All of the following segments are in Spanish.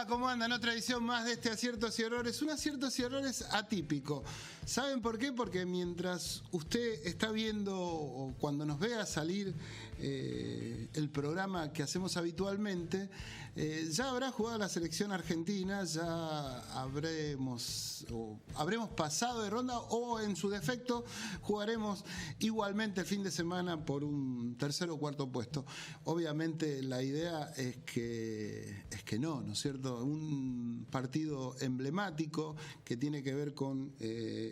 va? ¿Cómo andan? Otra edición más de este Aciertos y Errores. Un Aciertos y Errores atípico. ¿Saben por qué? Porque mientras usted está viendo, o cuando nos vea salir el programa que hacemos habitualmente, ya habrá jugado la selección argentina, ya habremos pasado de ronda, o en su defecto jugaremos igualmente el fin de semana por un tercer o cuarto puesto. Obviamente la idea es que no es cierto? Un partido emblemático que tiene que ver con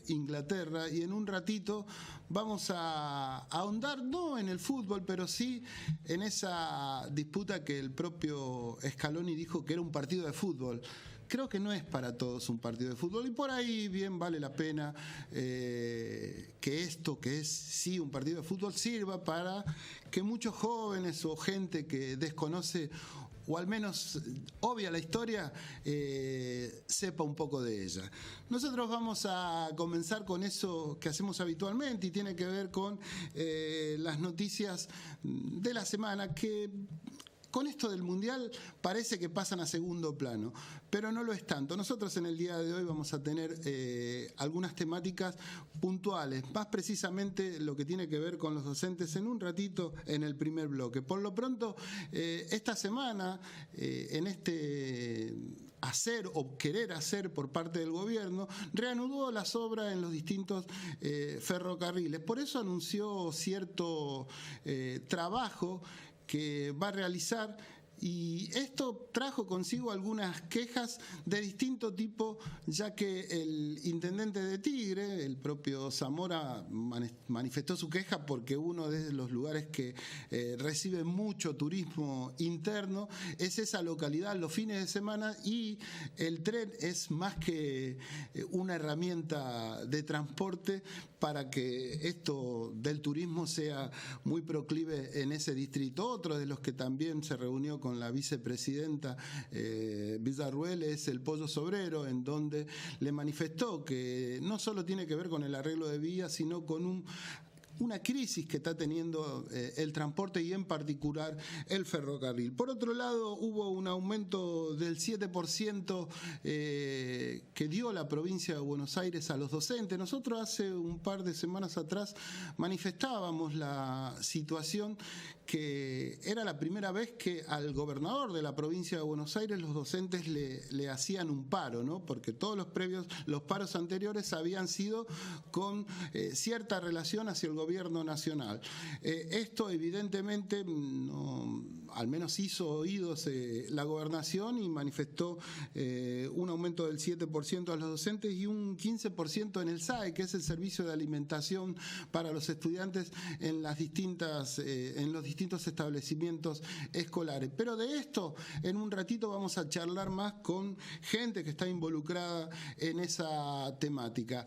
Inglaterra, y en un ratito vamos a ahondar no en el fútbol, pero sí en esa disputa que el propio Scaloni dijo que era un partido de fútbol. Creo que no es para todos un partido de fútbol, y por ahí bien vale la pena que esto, que es sí un partido de fútbol, sirva para que muchos jóvenes o gente que desconoce o al menos obvia la historia, sepa un poco de ella. Nosotros vamos a comenzar con eso que hacemos habitualmente, y tiene que ver con las noticias de la semana, que con esto del Mundial parece que pasan a segundo plano, pero no lo es tanto. Nosotros en el día de hoy vamos a tener algunas temáticas puntuales, más precisamente lo que tiene que ver con los docentes en un ratito en el primer bloque. Por lo pronto, esta semana, en este hacer o querer hacer por parte del gobierno, reanudó las obras en los distintos ferrocarriles. Por eso anunció cierto trabajo que va a realizar, y esto trajo consigo algunas quejas de distinto tipo, ya que el intendente de Tigre, el propio Zamora, manifestó su queja porque uno de los lugares que recibe mucho turismo interno es esa localidad los fines de semana, y el tren es más que una herramienta de transporte para que esto del turismo sea muy proclive en ese distrito. Otro de los que también se reunió con la vicepresidenta Villarruel es el Pollo Sobrero, en donde le manifestó que no solo tiene que ver con el arreglo de vías, sino con una crisis que está teniendo el transporte, y en particular el ferrocarril. Por otro lado, hubo un aumento del 7% que dio la provincia de Buenos Aires a los docentes. Nosotros hace un par de semanas atrás manifestábamos la situación que era la primera vez que al gobernador de la provincia de Buenos Aires los docentes le hacían un paro, ¿no? Porque todos los paros anteriores habían sido con cierta relación hacia el gobierno nacional. Esto evidentemente no, al menos hizo oídos la gobernación, y manifestó un aumento del 7% a los docentes y un 15% en el SAE, que es el servicio de alimentación para los estudiantes en los distintos establecimientos escolares. Pero de esto en un ratito vamos a charlar más con gente que está involucrada en esa temática.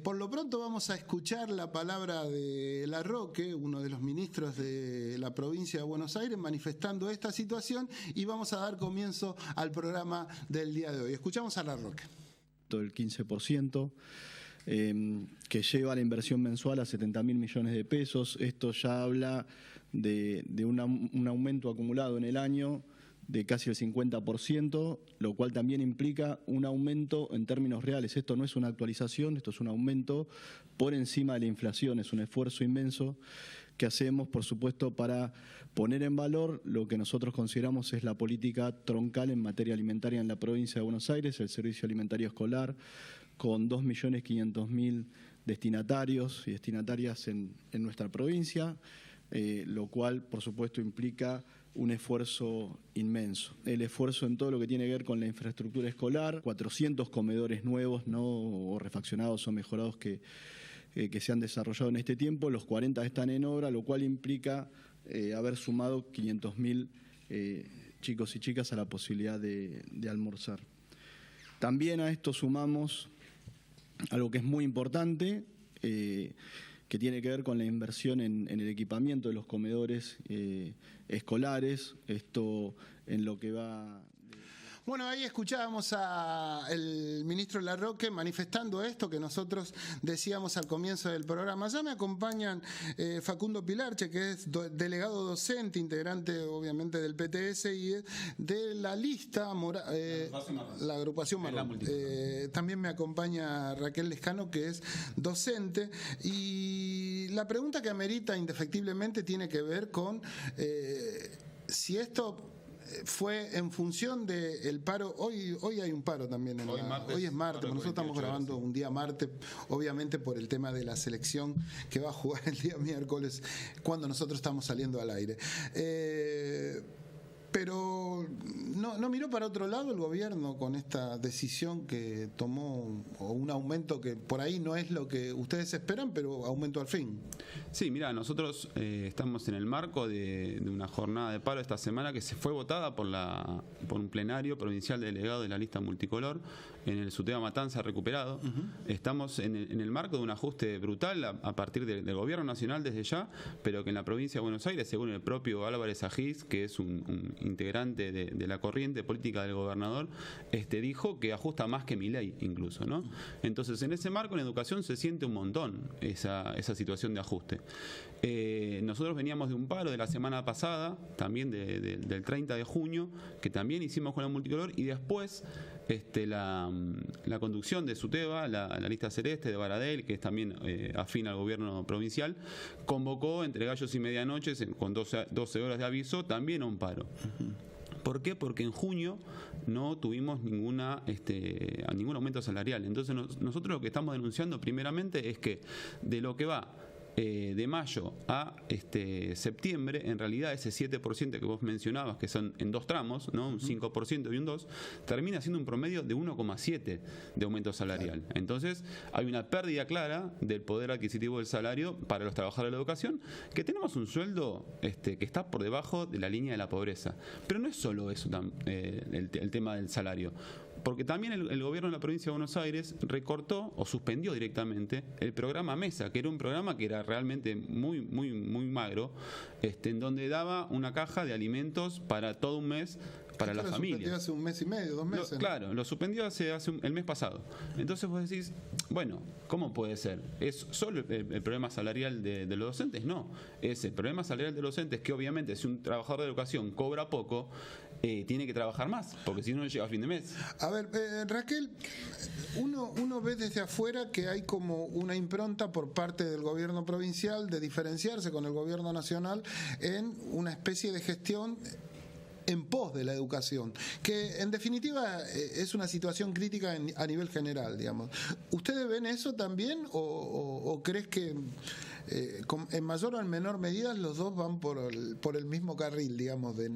Por lo pronto vamos a escuchar la palabra de Larroque, uno de los ministros de la provincia de Buenos Aires, manifestando esta situación, y vamos a dar comienzo al programa del día de hoy. Escuchamos a Larroque. El 15%. Que lleva la inversión mensual a 70.000 millones de pesos. Esto ya habla de un aumento acumulado en el año de casi el 50%, lo cual también implica un aumento en términos reales. Esto no es una actualización, esto es un aumento por encima de la inflación. Es un esfuerzo inmenso que hacemos, por supuesto, para poner en valor lo que nosotros consideramos es la política troncal en materia alimentaria en la provincia de Buenos Aires, el servicio alimentario escolar, con 2.500.000 destinatarios y destinatarias en nuestra provincia, lo cual, por supuesto, implica un esfuerzo inmenso. El esfuerzo en todo lo que tiene que ver con la infraestructura escolar, 400 comedores nuevos, no o refaccionados o mejorados que se han desarrollado en este tiempo, los 40 están en obra, lo cual implica haber sumado 500.000 chicos y chicas a la posibilidad de almorzar. También a esto sumamos algo que es muy importante, que tiene que ver con la inversión en el equipamiento de los comedores escolares, esto en lo que va... Bueno, ahí escuchábamos al ministro Larroque manifestando esto que nosotros decíamos al comienzo del programa. Ya me acompañan Facundo Pilarche, que es delegado docente, integrante obviamente del PTS y de la lista, la agrupación Marrón. También me acompaña Raquel Lescano, que es docente. Y la pregunta que amerita indefectiblemente tiene que ver con si esto fue en función del paro. Hoy hay un paro también. Hoy es martes, nosotros estamos grabando un día martes, obviamente por el tema de la selección que va a jugar el día miércoles, cuando nosotros estamos saliendo al aire. Pero no miró para otro lado el gobierno con esta decisión que tomó, o un aumento que por ahí no es lo que ustedes esperan, pero aumento al fin. Sí, mira, nosotros estamos en el marco de una jornada de paro esta semana que se fue votada por un plenario provincial de delegados de la lista multicolor en el SUTEBA Matanza recuperado. Estamos en el marco de un ajuste brutal a partir del gobierno nacional desde ya, pero que en la provincia de Buenos Aires, según el propio Álvarez Agís, que es un integrante de la corriente política del gobernador, dijo que ajusta más que Milei incluso, ¿no? Entonces, en ese marco, en educación se siente un montón esa situación de ajuste. Nosotros veníamos de un paro de la semana pasada, también del 30 de junio, que también hicimos con la multicolor, y después la conducción de SUTEBA, la lista celeste de Baradel, que es también afín al gobierno provincial, convocó entre gallos y medianoches, con 12 horas de aviso, también a un paro. ¿Por qué? Porque en junio no tuvimos ningún aumento salarial. Entonces nosotros lo que estamos denunciando primeramente es que de lo que va de mayo a septiembre, en realidad ese 7% que vos mencionabas, que son en dos tramos, ¿no? Un 5% y un 2%, termina siendo un promedio de 1,7% de aumento salarial. Entonces hay una pérdida clara del poder adquisitivo del salario para los trabajadores de la educación, que tenemos un sueldo que está por debajo de la línea de la pobreza. Pero no es solo eso el tema del salario, porque también el gobierno de la provincia de Buenos Aires recortó o suspendió directamente el programa Mesa, que era un programa que era realmente muy magro, en donde daba una caja de alimentos para todo un mes para la familia. Lo suspendió hace un mes y medio, 2 meses. Claro, lo suspendió el mes pasado. Entonces vos decís, bueno, ¿cómo puede ser? ¿Es solo el problema salarial de los docentes? No, es el problema salarial de los docentes, que obviamente si un trabajador de educación cobra poco, tiene que trabajar más, porque si no llega a fin de mes. A ver, Raquel, uno ve desde afuera que hay como una impronta por parte del gobierno provincial de diferenciarse con el gobierno nacional en una especie de gestión en pos de la educación, que en definitiva es una situación crítica a nivel general, digamos. ¿Ustedes ven eso también o crees que en mayor o en menor medida los dos van por el mismo carril, digamos, de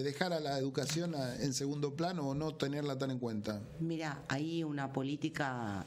dejar a la educación en segundo plano o no tenerla tan en cuenta? Mira, hay una política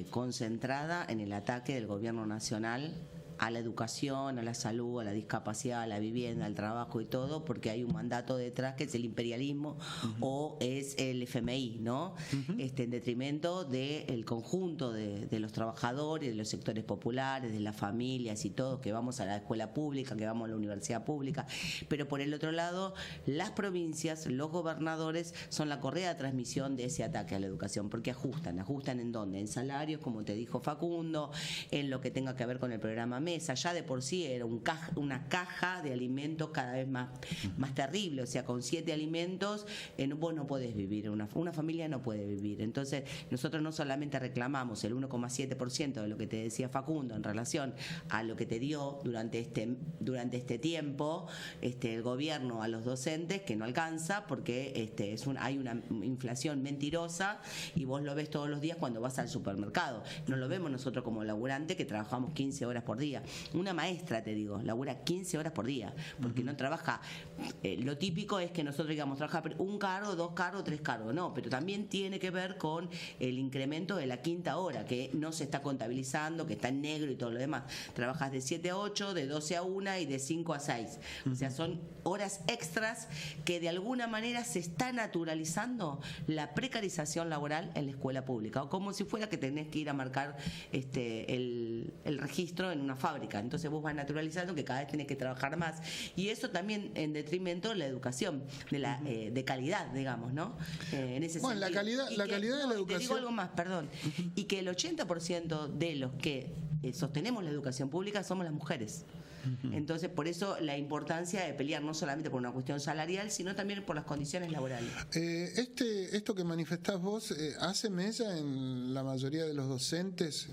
concentrada en el ataque del gobierno nacional a la educación, a la salud, a la discapacidad, a la vivienda, al trabajo y todo, porque hay un mandato detrás que es el imperialismo o es el FMI, ¿no? En detrimento del conjunto de los trabajadores, de los sectores populares, de las familias y todos, que vamos a la escuela pública, que vamos a la universidad pública. Pero por el otro lado, las provincias, los gobernadores son la correa de transmisión de ese ataque a la educación, porque ajustan ¿en dónde? En salarios, como te dijo Facundo, en lo que tenga que ver con el programa Mesa. Ya de por sí era una caja de alimentos cada vez más terrible, o sea, con 7 alimentos vos no podés vivir, una familia no puede vivir. Entonces nosotros no solamente reclamamos el 1,7% de lo que te decía Facundo en relación a lo que te dio durante este tiempo el gobierno a los docentes, que no alcanza porque hay una inflación mentirosa y vos lo ves todos los días cuando vas al supermercado. No lo vemos nosotros como laburante que trabajamos 15 horas por día. Una maestra, te digo, labura 15 horas por día, porque no trabaja. Lo típico es que nosotros digamos, trabaja un cargo, 2 cargos, 3 cargos. No, pero también tiene que ver con el incremento de la quinta hora, que no se está contabilizando, que está en negro y todo lo demás. Trabajas de 7 a 8, de 12 a 1 y de 5 a 6. O sea, son horas extras que de alguna manera se está naturalizando la precarización laboral en la escuela pública, o como si fuera que tenés que ir a marcar el registro en una fábrica. fábrica. Entonces vos vas naturalizando que cada vez tenés que trabajar más. Y eso también en detrimento de la educación, de calidad, digamos, ¿no? En ese bueno, sentido. la calidad de la educación. Te digo algo más, perdón. Y que el 80% de los que sostenemos la educación pública somos las mujeres. Entonces, por eso la importancia de pelear no solamente por una cuestión salarial, sino también por las condiciones laborales. Esto que manifestás vos hace mella en la mayoría de los docentes,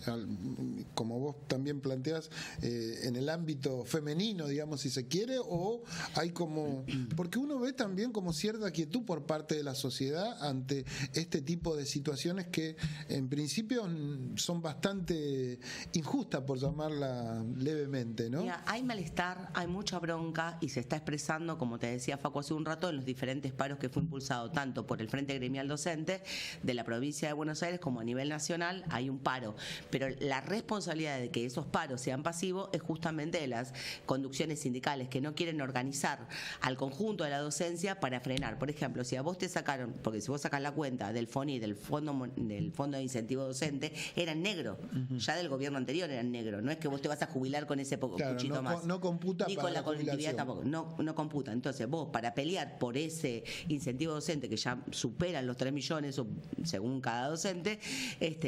como vos también planteás, en el ámbito femenino, digamos, si se quiere, o hay como... Porque uno ve también como cierta quietud por parte de la sociedad ante este tipo de situaciones que en principio son bastante injustas, por llamarla levemente, ¿no? Mira, hay malestar, hay mucha bronca y se está expresando, como te decía Facu hace un rato, en los diferentes paros que fue impulsado tanto por el Frente Gremial Docente de la provincia de Buenos Aires como a nivel nacional. Hay un paro, pero la responsabilidad de que esos paros sean pasivos es justamente de las conducciones sindicales que no quieren organizar al conjunto de la docencia para frenar. Por ejemplo, si a vos te sacaron, porque si vos sacás la cuenta del FONI, del Fondo de Incentivo Docente, eran negro, ya del gobierno anterior eran negro, no es que vos te vas a jubilar con ese puchito más. No computa ni para con la conectividad jubilación. tampoco, no computa. Entonces vos, para pelear por ese incentivo docente que ya superan los 3 millones según cada docente,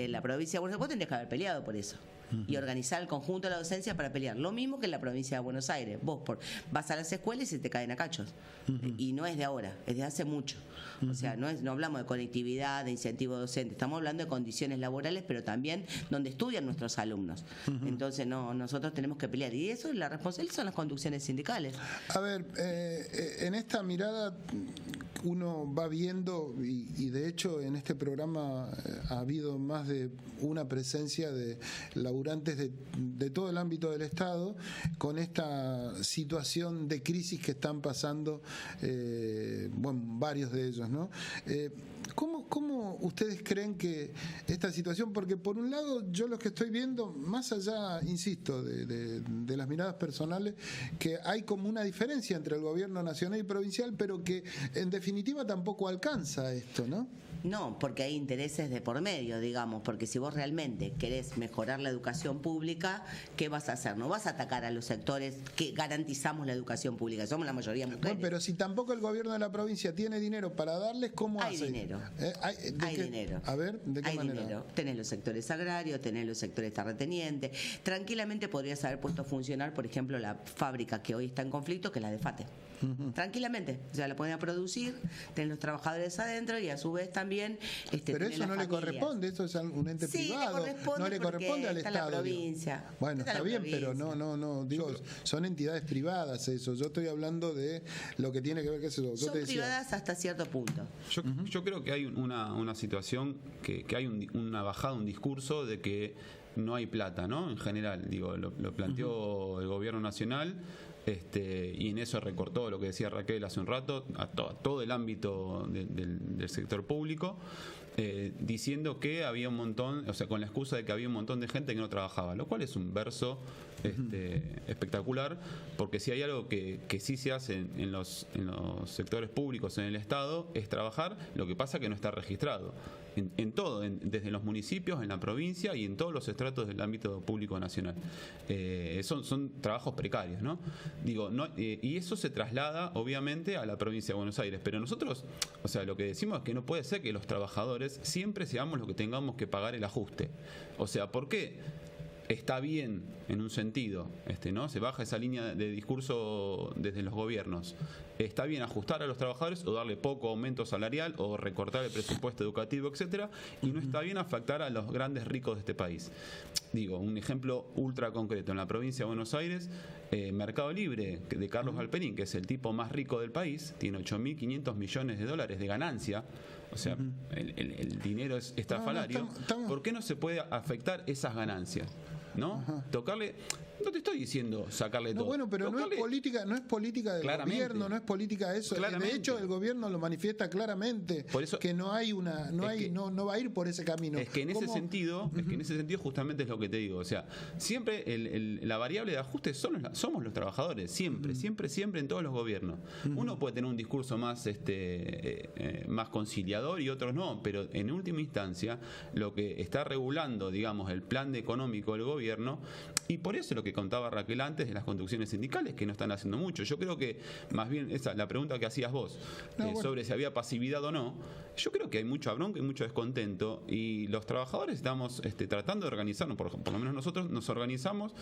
la provincia de Buenos Aires, vos tendrías que haber peleado por eso. Y organizar el conjunto de la docencia para pelear. Lo mismo que en la provincia de Buenos Aires. Vos vas a las escuelas y se te caen a cachos. Y no es de ahora, es de hace mucho. O sea, no hablamos de conectividad, de incentivo docente, estamos hablando de condiciones laborales, pero también donde estudian nuestros alumnos. Entonces nosotros tenemos que pelear. Y eso, la responsabilidad son las conducciones sindicales. A ver, en esta mirada uno va viendo, y de hecho en este programa ha habido más de una presencia de laburantes de todo el ámbito del Estado con esta situación de crisis que están pasando, varios de ellos, ¿no? ¿Cómo ustedes creen que esta situación, porque por un lado yo lo que estoy viendo, más allá, insisto, de las miradas personales, que hay como una diferencia entre el gobierno nacional y provincial, pero que en definitiva tampoco alcanza esto, ¿no? No, porque hay intereses de por medio, digamos, porque si vos realmente querés mejorar la educación pública, ¿qué vas a hacer? No vas a atacar a los sectores que garantizamos la educación pública, somos la mayoría mujeres. Bueno, pero si tampoco el gobierno de la provincia tiene dinero para darles, ¿cómo hay hace? Dinero. Hay dinero. A ver, ¿de qué hay manera? Dinero. Tenés los sectores agrarios, tenés los sectores terratenientes. Tranquilamente podrías haber puesto a funcionar, por ejemplo, la fábrica que hoy está en conflicto, que es la de FATE. Tranquilamente, o sea, la pueden producir, tienen los trabajadores adentro y a su vez también pero eso no le corresponde, esto es un ente privado, no le corresponde al Estado. La provincia. Bueno, está bien, pero no, digo, son entidades privadas eso. Yo estoy hablando de lo que tiene que ver, qué sé yo. Son privadas hasta cierto punto. Yo creo que hay una situación que hay una bajada, un discurso de que no hay plata, ¿no? En general, digo, lo planteó el gobierno nacional. Y en eso recortó lo que decía Raquel hace un rato a todo el ámbito del sector público, diciendo que había un montón, o sea, con la excusa de que había un montón de gente que no trabajaba, lo cual es un verso espectacular, porque si hay algo que sí se hace en los sectores públicos en el Estado es trabajar, lo que pasa que no está registrado en todo, desde los municipios, en la provincia y en todos los estratos del ámbito público nacional. Son trabajos precarios, ¿no? Digo, y eso se traslada obviamente a la provincia de Buenos Aires, pero nosotros, o sea, lo que decimos es que no puede ser que los trabajadores siempre seamos los que tengamos que pagar el ajuste. O sea, ¿por qué? Está bien en un sentido, ¿no? Se baja esa línea de discurso desde los gobiernos. Está bien ajustar a los trabajadores o darle poco aumento salarial o recortar el presupuesto educativo, etcétera, y no está bien afectar a los grandes ricos de este país. Digo, un ejemplo ultra concreto, en la provincia de Buenos Aires, Mercado Libre de Carlos Galperín, que es el tipo más rico del país, tiene 8.500 millones de dólares de ganancia. O sea, el dinero es estrafalario. ¿Por qué no se puede afectar esas ganancias? ¿No? Tocarle. No te estoy diciendo sacarle todo. Bueno, pero no es política del gobierno, no es política eso. De hecho, el gobierno lo manifiesta claramente, por eso, que no hay no va a ir por ese camino. Es que en ese sentido, justamente es lo que te digo. O sea, siempre la variable de ajuste somos los trabajadores, siempre en todos los gobiernos. Uno puede tener un discurso más más conciliador y otros no, pero en última instancia lo que está regulando, digamos, el plan económico del gobierno Y por eso lo que contaba Raquel antes de las conducciones sindicales, que no están haciendo mucho. Yo creo que, más bien, la pregunta que hacías vos, sobre si había pasividad o no, yo creo que hay mucha bronca y mucho descontento, y los trabajadores estamos tratando de organizarnos, por lo menos nosotros nos organizamos,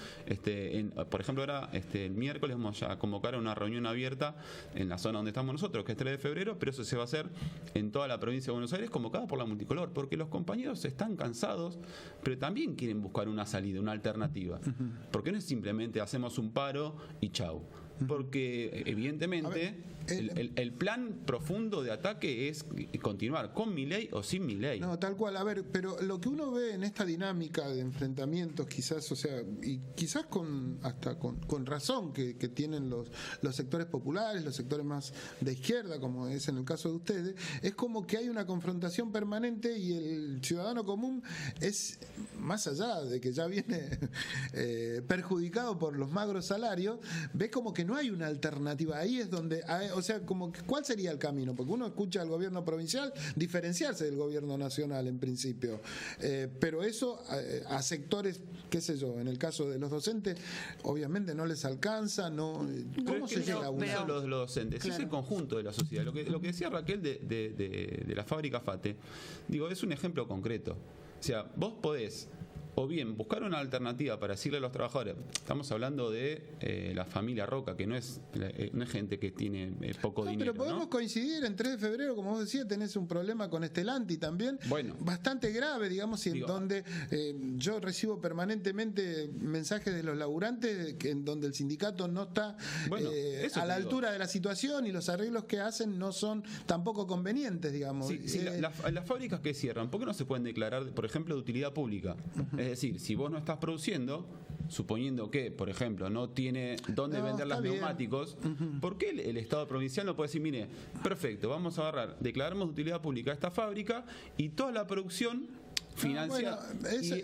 por ejemplo, ahora el miércoles vamos a convocar a una reunión abierta en la zona donde estamos nosotros, que es 3 de febrero, pero eso se va a hacer en toda la provincia de Buenos Aires, convocada por la Multicolor, porque los compañeros están cansados, pero también quieren buscar una salida, una alternativa. Porque no es simplemente hacemos un paro y chau. Porque evidentemente el plan profundo de ataque es continuar con Milei o sin Milei. No, tal cual. A ver, pero lo que uno ve en esta dinámica de enfrentamientos, quizás, o sea, y quizás hasta con razón que tienen los sectores populares, los sectores más de izquierda, como es en el caso de ustedes, es como que hay una confrontación permanente y el ciudadano común es, más allá de que ya viene perjudicado por los magros salarios, ve como que no hay una alternativa. Ahí es donde, o sea, como ¿cuál sería el camino? Porque uno escucha al gobierno provincial diferenciarse del gobierno nacional en principio, pero eso a sectores, qué sé yo, en el caso de los docentes, obviamente no les alcanza, no. ¿Cómo se llega a uno? Los docentes, claro. Es el conjunto de la sociedad. Lo que decía Raquel de la fábrica FATE, digo, es un ejemplo concreto. O sea, vos podés o bien buscar una alternativa para decirle a los trabajadores, estamos hablando de la familia Roca, que no es gente que tiene poco dinero. Pero podemos coincidir, en 3 de febrero, como vos decías, tenés un problema con Estelanti también, bastante grave, digamos, y en donde yo recibo permanentemente mensajes de los laburantes en donde el sindicato no está a la altura de la situación, y los arreglos que hacen no son tampoco convenientes, digamos. Las fábricas que cierran, ¿por qué no se pueden declarar, por ejemplo, de utilidad pública? Es decir, si vos no estás produciendo, suponiendo que, por ejemplo, no tiene dónde vender los neumáticos, ¿por qué el Estado provincial no puede decir, mire, perfecto, vamos a agarrar, declaramos de utilidad pública esta fábrica y toda la producción financia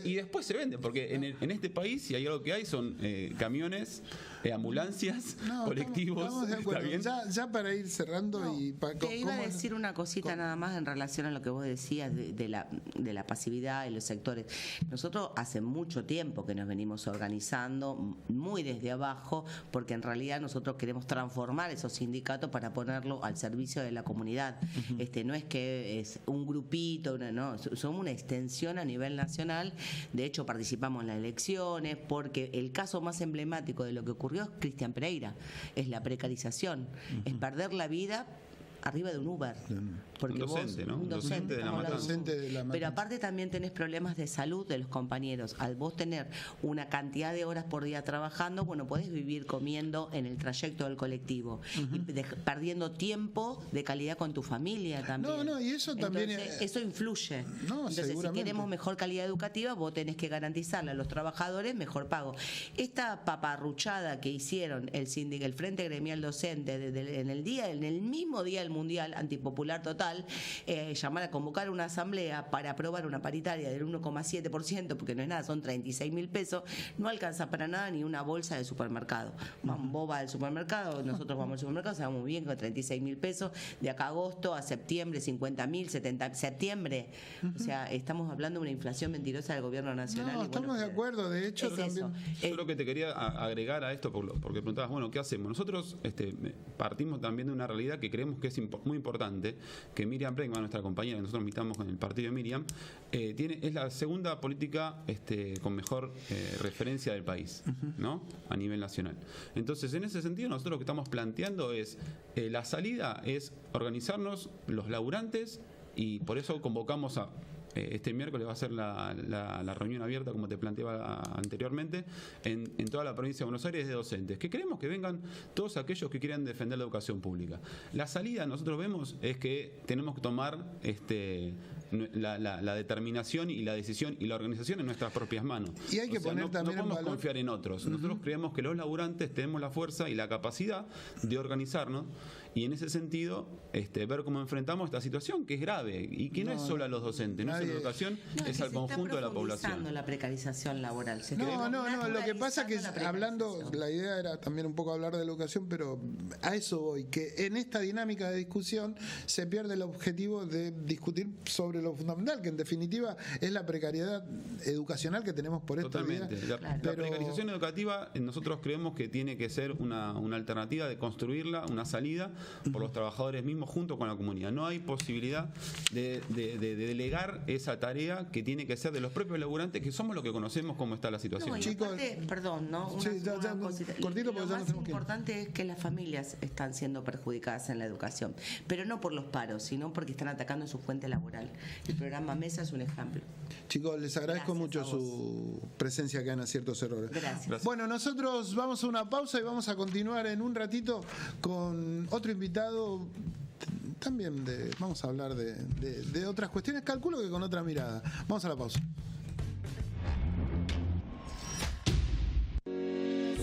y después se vende? Porque en este país, si hay algo que hay, son camiones, ambulancias, colectivos. Estamos de acuerdo. Ya para ir cerrando te iba a decir una cosita nada más en relación a lo que vos decías de la pasividad en los sectores. Nosotros hace mucho tiempo que nos venimos organizando muy desde abajo, porque en realidad nosotros queremos transformar esos sindicatos para ponerlo al servicio de la comunidad. No es que es un grupito, no, somos una extensión a nivel nacional. De hecho, participamos en las elecciones, porque el caso más emblemático de lo que ocurrió es Cristian Pereira, es la precarización, es perder la vida arriba de un Uber. Porque un docente de la Matanza. Pero aparte también tenés problemas de salud de los compañeros. Al vos tener una cantidad de horas por día trabajando, podés vivir comiendo en el trayecto del colectivo y perdiendo tiempo de calidad con tu familia también. Y eso también. Entonces, eso influye. Entonces, si queremos mejor calidad educativa, vos tenés que garantizarle a los trabajadores mejor pago. Esta paparruchada que hicieron el Frente Gremial Docente en el mismo día del Mundial Antipopular Total, llamar a convocar una asamblea para aprobar una paritaria del 1,7%, porque no es nada, son 36.000 pesos, no alcanza para nada ni una bolsa de supermercado. Vos vas al supermercado, nosotros vamos al supermercado, sabemos bien con 36.000 pesos, de acá a agosto, a septiembre, 50.000, 70, septiembre. O sea, estamos hablando de una inflación mentirosa del gobierno nacional. No, estamos de acuerdo, de hecho también. Yo lo que te quería agregar a esto, porque preguntabas, ¿qué hacemos? Nosotros partimos también de una realidad que creemos que es muy importante, que Miriam Bregman, nuestra compañera, que nosotros militamos con el partido de Miriam, es la segunda política con mejor referencia del país, ¿no? A nivel nacional. Entonces, en ese sentido, nosotros lo que estamos planteando es, la salida es organizarnos los laburantes, y por eso convocamos a este miércoles va a ser la reunión abierta, como te planteaba anteriormente, en toda la provincia de Buenos Aires, de docentes, que queremos que vengan todos aquellos que quieran defender la educación pública. La salida, nosotros vemos, es que tenemos que tomar la determinación y la decisión y la organización en nuestras propias manos. Y hay que poner también no podemos confiar en otros. Nosotros creemos que los laburantes tenemos la fuerza y la capacidad de organizarnos, y en ese sentido ver cómo enfrentamos esta situación que es grave y que no es solo a los docentes, no es solo educación, es al conjunto de la población. La precarización laboral. No, lo que pasa que hablando, la idea era también un poco hablar de la educación, pero a eso voy, que en esta dinámica de discusión se pierde el objetivo de discutir sobre lo fundamental, que en definitiva es la precariedad educacional que tenemos por estos días. La precarización educativa, nosotros creemos que tiene que ser una alternativa de construirla, una salida por los trabajadores mismos junto con la comunidad. No hay posibilidad de delegar esa tarea que tiene que ser de los propios laburantes, que somos los que conocemos cómo está la situación. Chicos, perdón, ¿no? Cortito, porque lo más importante es que las familias están siendo perjudicadas en la educación, pero no por los paros, sino porque están atacando su fuente laboral. El programa Mesa es un ejemplo. Chicos, les agradezco mucho su presencia acá en Aciertos Errores. Gracias. Bueno, nosotros vamos a una pausa y vamos a continuar en un ratito con otro invitado. También vamos a hablar de otras cuestiones, calculo que con otra mirada. Vamos a la pausa.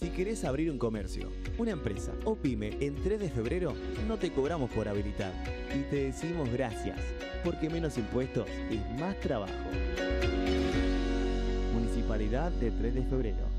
Si querés abrir un comercio, una empresa o pyme en 3 de febrero, no te cobramos por habilitar y te decimos gracias, porque menos impuestos es más trabajo. Municipalidad de 3 de febrero.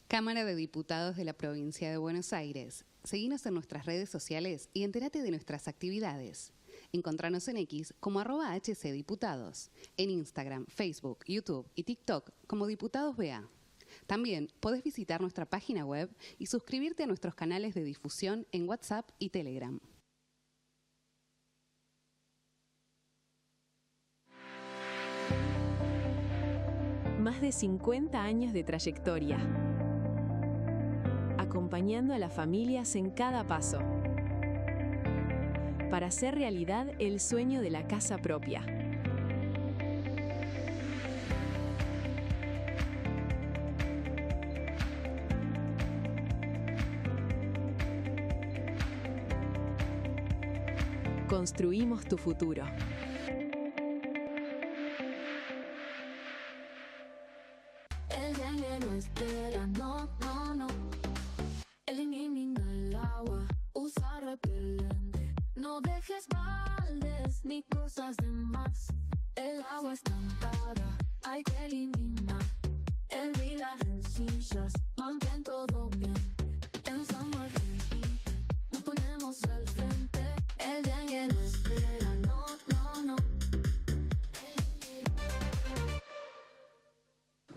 Cámara de Diputados de la Provincia de Buenos Aires. Seguinos en nuestras redes sociales y entérate de nuestras actividades. Encontranos en X como @HCDiputados, en Instagram, Facebook, YouTube y TikTok como Diputados BA. También podés visitar nuestra página web y suscribirte a nuestros canales de difusión en WhatsApp y Telegram. Más de 50 años de trayectoria, acompañando a las familias en cada paso, para hacer realidad el sueño de la casa propia. Construimos tu futuro. No dejes baldes ni cosas de más. El agua estancada hay que eliminar. El las rencillas, mantén todo bien. En San Martín nos ponemos al frente. El dengue no espera, no, no, no.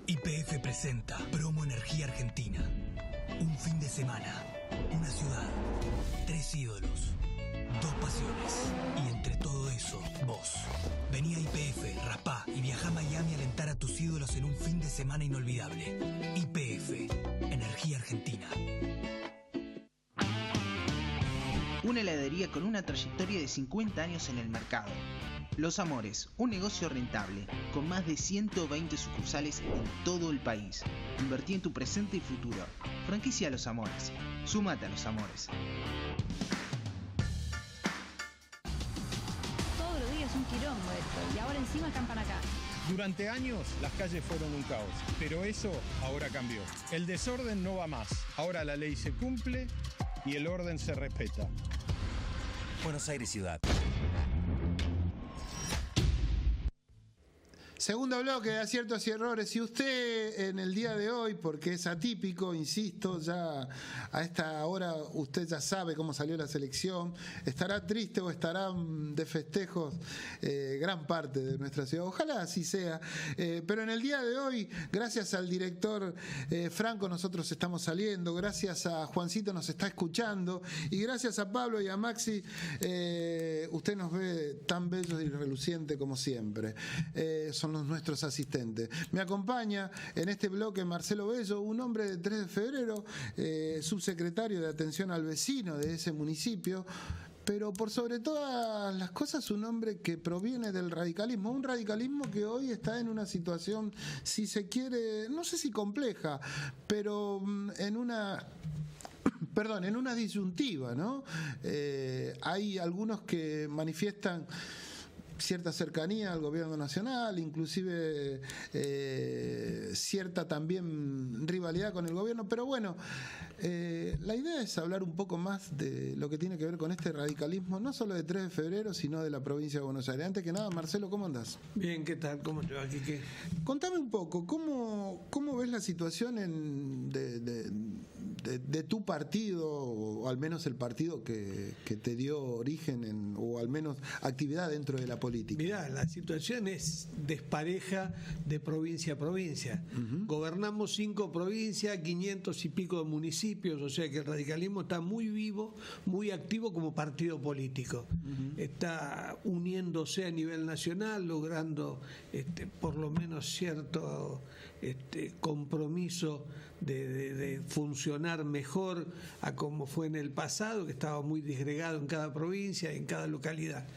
YPF presenta Promo Energía Argentina. Un fin de semana, una ciudad, 3 ídolos, 2 pasiones, y entre todo eso, vos. Vení a YPF, raspá y viajá a Miami a alentar a tus ídolos en un fin de semana inolvidable. YPF, Energía Argentina. Una heladería con una trayectoria de 50 años en el mercado. Los Amores, un negocio rentable, con más de 120 sucursales en todo el país. Invertí en tu presente y futuro. Franquicia Los Amores. Súmate a Los Amores. Todos los días un quilombo esto, y ahora encima acampan acá. Durante años las calles fueron un caos, pero eso ahora cambió. El desorden no va más. Ahora la ley se cumple y el orden se respeta. Buenos Aires Ciudad. Segundo bloque de Aciertos y Errores. Si usted en el día de hoy, porque es atípico, insisto, ya a esta hora usted ya sabe cómo salió la selección, estará triste o estará de festejos gran parte de nuestra ciudad. Ojalá así sea. Pero en el día de hoy, gracias al director Franco, nosotros estamos saliendo, gracias a Juancito nos está escuchando y gracias a Pablo y a Maxi, usted nos ve tan bellos y relucientes como siempre. Son somos nuestros asistentes. Me acompaña en este bloque Marcelo Bello, un hombre de 3 de febrero, subsecretario de Atención al Vecino de ese municipio, pero por sobre todas las cosas un hombre que proviene del radicalismo, un radicalismo que hoy está en una situación, si se quiere, no sé si compleja, pero en una disyuntiva, ¿no? Hay algunos que manifiestan cierta cercanía al gobierno nacional, inclusive cierta también rivalidad con el gobierno, pero bueno, la idea es hablar un poco más de lo que tiene que ver con este radicalismo, no solo de 3 de febrero, sino de la provincia de Buenos Aires. Antes que nada, Marcelo, ¿cómo andás? Bien, ¿qué tal? ¿Cómo te va, Quique? Contame un poco, ¿cómo ves la situación de tu partido, o al menos el partido que te dio origen, o al menos actividad dentro de la política? Mirá, la situación es despareja de provincia a provincia. Gobernamos 5 provincias, 500 y pico de municipios, o sea que el radicalismo está muy vivo, muy activo como partido político. Está uniéndose a nivel nacional, logrando por lo menos cierto compromiso de funcionar mejor a como fue en el pasado, que estaba muy disgregado en cada provincia, en cada localidad.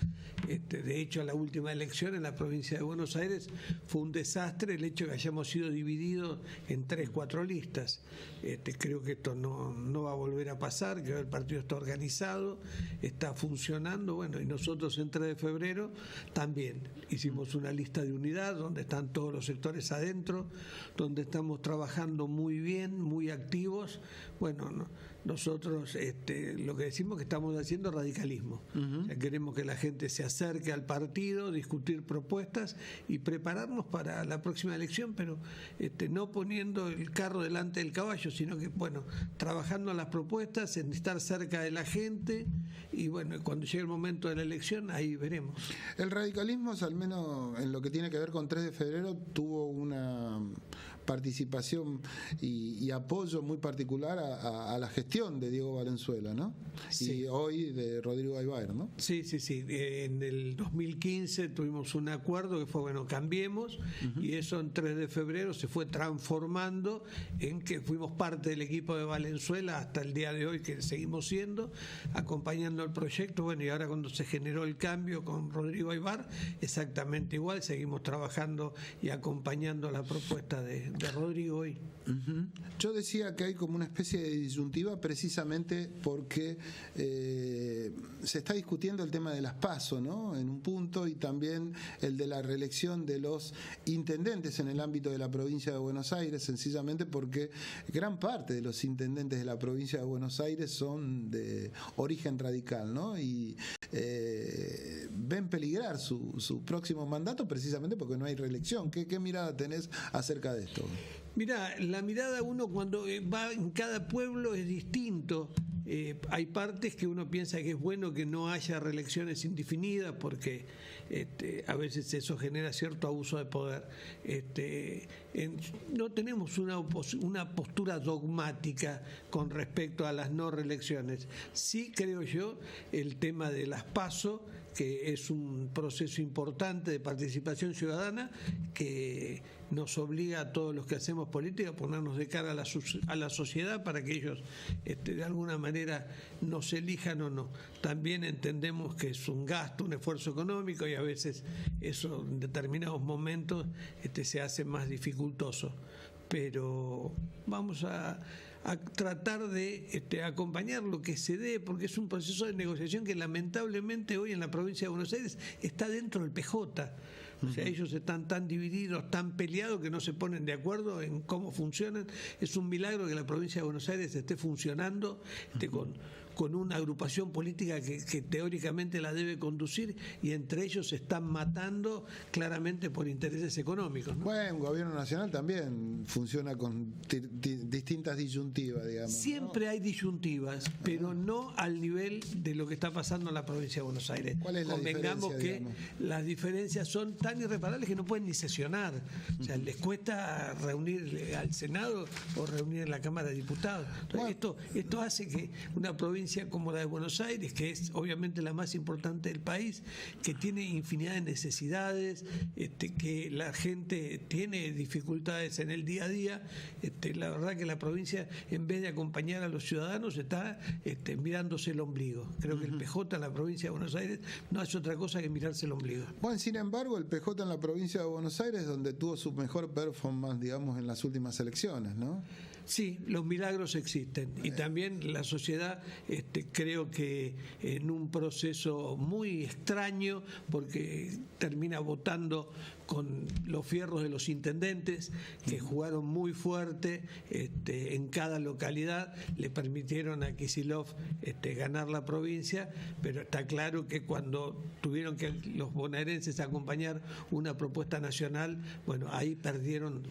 De hecho, la última elección en la provincia de Buenos Aires fue un desastre el hecho de que hayamos sido divididos en 3-4 listas. Creo que esto no va a volver a pasar, que el partido está organizado, está funcionando, bueno, y nosotros en 3 de febrero también hicimos una lista de unidad donde están todos los sectores adentro, donde estamos trabajando muy bien, muy activos. Bueno, nosotros lo que decimos que estamos haciendo radicalismo. O sea, queremos que la gente se acerque al partido, discutir propuestas y prepararnos para la próxima elección, pero no poniendo el carro delante del caballo, sino que, bueno, trabajando en las propuestas, en estar cerca de la gente, y bueno, cuando llegue el momento de la elección, ahí veremos. El radicalismo, al menos en lo que tiene que ver con 3 de febrero, tuvo una participación y apoyo muy particular a la gestión de Diego Valenzuela, ¿no? Sí. Y hoy de Rodrigo Aybar, ¿no? Sí. En el 2015 tuvimos un acuerdo que fue, bueno, cambiemos, y eso en 3 de febrero se fue transformando en que fuimos parte del equipo de Valenzuela hasta el día de hoy, que seguimos siendo, acompañando el proyecto. Bueno, y ahora cuando se generó el cambio con Rodrigo Aybar, exactamente igual, seguimos trabajando y acompañando la propuesta de Rodrigo hoy. Yo decía que hay como una especie de disyuntiva precisamente porque se está discutiendo el tema de las PASO, ¿no? En un punto, y también el de la reelección de los intendentes en el ámbito de la provincia de Buenos Aires, sencillamente porque gran parte de los intendentes de la provincia de Buenos Aires son de origen radical, ¿no? Y ven peligrar su próximo mandato precisamente porque no hay reelección. ¿Qué mirada tenés acerca de esto? Mirá, la mirada uno cuando va en cada pueblo es distinto. Hay partes que uno piensa que es bueno que no haya reelecciones indefinidas porque a veces eso genera cierto abuso de poder. No tenemos una postura dogmática con respecto a las no reelecciones. Sí, creo yo, el tema de las PASO, que es un proceso importante de participación ciudadana que nos obliga a todos los que hacemos política a ponernos de cara a la sociedad para que ellos de alguna manera nos elijan o no. También entendemos que es un gasto, un esfuerzo económico, y a veces eso en determinados momentos se hace más dificultoso. Pero vamos a tratar de acompañar lo que se dé, porque es un proceso de negociación que lamentablemente hoy en la provincia de Buenos Aires está dentro del PJ. O sea, ellos están tan divididos, tan peleados, que no se ponen de acuerdo en cómo funcionan. Es un milagro que la provincia de Buenos Aires esté funcionando con una agrupación política que teóricamente la debe conducir, y entre ellos se están matando claramente por intereses económicos, ¿no? Bueno, un gobierno nacional también funciona con distintas disyuntivas, digamos. Siempre hay disyuntivas, pero no al nivel de lo que está pasando en la provincia de Buenos Aires. ¿Cuál es la Convengamos diferencia, que digamos? Las diferencias son tan irreparables que no pueden ni sesionar. O sea, les cuesta reunir al Senado o reunir en la Cámara de Diputados. Entonces, esto hace que una provincia provincia como la de Buenos Aires, que es obviamente la más importante del país, que tiene infinidad de necesidades, que la gente tiene dificultades en el día a día. La verdad que la provincia, en vez de acompañar a los ciudadanos, está mirándose el ombligo. Creo que el PJ en la provincia de Buenos Aires no hace otra cosa que mirarse el ombligo. Bueno, sin embargo, el PJ en la provincia de Buenos Aires es donde tuvo su mejor performance, digamos, en las últimas elecciones, ¿no? Sí, los milagros existen y también la sociedad creo que en un proceso muy extraño, porque termina votando con los fierros de los intendentes que jugaron muy fuerte en cada localidad, le permitieron a Kicillof ganar la provincia, pero está claro que cuando tuvieron que los bonaerenses acompañar una propuesta nacional, bueno, ahí perdieron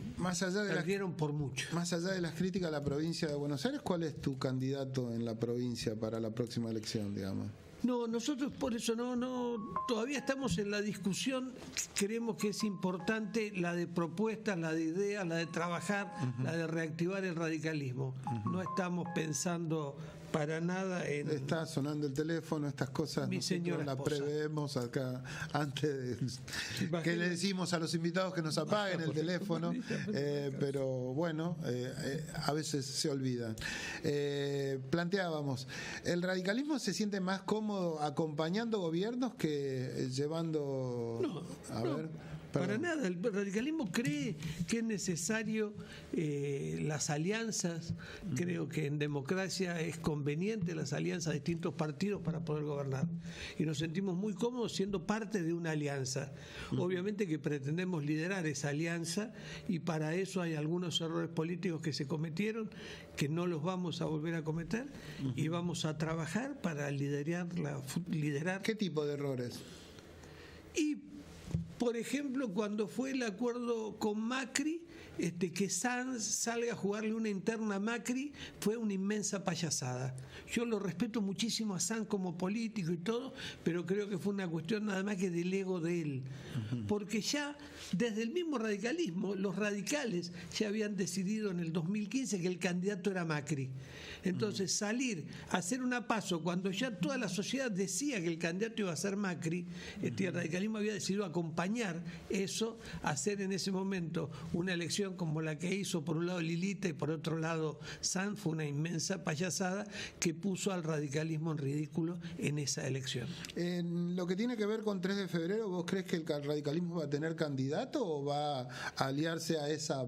por mucho. Más allá de las críticas a la provincia de Buenos Aires, ¿cuál es tu candidato en la provincia para la próxima elección, digamos? No, nosotros por eso todavía estamos en la discusión. Creemos que es importante la de propuestas, la de ideas, la de trabajar, la de reactivar el radicalismo. No estamos pensando para nada en... Está sonando el teléfono, estas cosas nosotros las prevemos acá antes de que le decimos a los invitados que nos apaguen el teléfono, pero bueno, a veces se olvidan. Planteábamos, ¿el radicalismo se siente más cómodo acompañando gobiernos que llevando... Para nada, el radicalismo cree que es necesario las alianzas, creo que en democracia es conveniente las alianzas de distintos partidos para poder gobernar y nos sentimos muy cómodos siendo parte de una alianza. Obviamente que pretendemos liderar esa alianza y para eso hay algunos errores políticos que se cometieron que no los vamos a volver a cometer y vamos a trabajar para liderar. ¿Qué tipo de errores? Por ejemplo, cuando fue el acuerdo con Macri, que Sanz salga a jugarle una interna a Macri, fue una inmensa payasada. Yo lo respeto muchísimo a Sanz como político y todo, pero creo que fue una cuestión nada más que del ego de él. Porque ya desde el mismo radicalismo, los radicales ya habían decidido en el 2015 que el candidato era Macri. Entonces salir a hacer una PASO cuando ya toda la sociedad decía que el candidato iba a ser Macri, el radicalismo había decidido acompañar eso, hacer en ese momento una elección como la que hizo por un lado Lilita y por otro lado Sanz, fue una inmensa payasada que puso al radicalismo en ridículo en esa elección. En lo que tiene que ver con 3 de febrero, ¿vos crees que el radicalismo va a tener candidato o va a aliarse a esa